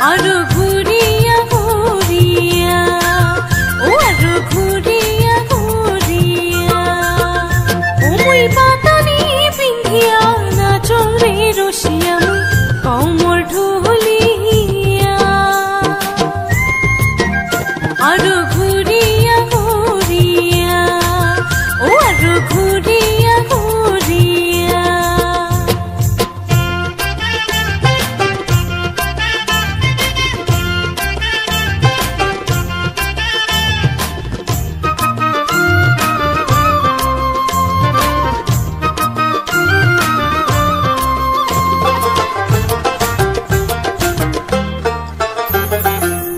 আরো ঘুরিয়া ঘুরিয়া ও আরো ঘুরিয়া ঘুরিয়া ও মুই পাতানি পিন্ধিয়া নাচরে রসিয়া মুই কমর ঢুলিয়া আরো ঘুরিয়া ঘুরিয়া ও আরো ঘুরিয়া ঘুরিয়া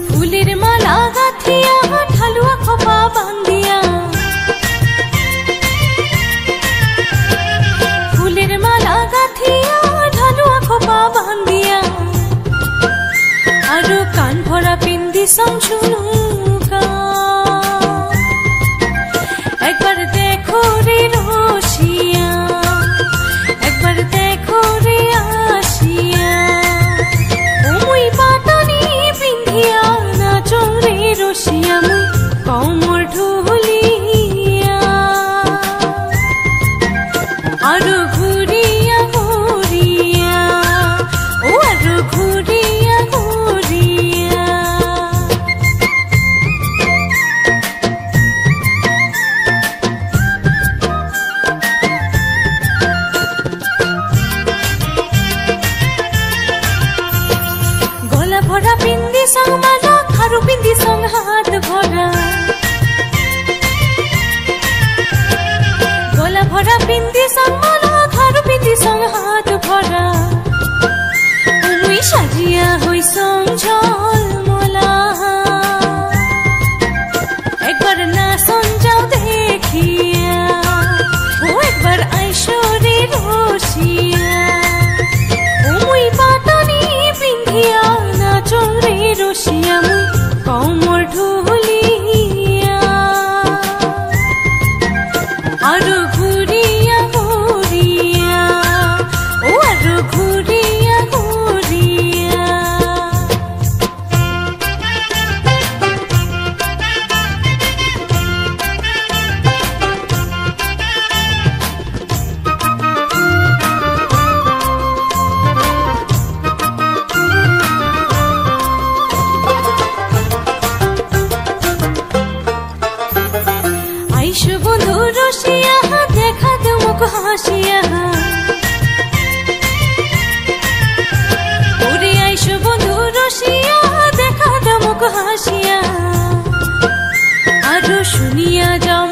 ফুলের মালা গাথিয়া ঢালুয়া খোপা বান্ধিয়া ফুলের মালা গাথিয়া ঢালুয়া খোপা বান্ধিয়া আরো কান ভরা পিন্দি শুনু একবার দেখো রে রসিয়া একবার দেখো রে আসিয়া ও মুই পাতানি পিন্ধিয়া নাচরে রসিয়া মুই কমর ঢুলিয়া আরো ঘুরিয়া ঘুরিয়া ও আরো ঘুরিয়া ঘুরিয়া গলা ভরা পিন্দি সং মালা খারু পিন্দি সং হাত ভরা গলা ভরা পিন্দি সং মালা খারু পিন্দি সং হাত ভরা মুই সাজিয়া হই সং ঝলমলা একবার না সঞ্জাও দেখিয়া ও একবার আইসরে রসিয়া ও মুই পাতানি পিন্ধিয়া নাচরে রসিয়া মুই কমর ঢুলিয়া আরো ঘুরিয়া ঘুরিয়া ও আরো ঘুরিয়া ঘুরিয়া আইসো বন্ধু রসিয়া দেখা দে মুখ হাসিয়া ওরে আইসো বন্ধু রসিয়া দেখা দে মুখ হাসিয়া আরো শুনিয়া যাও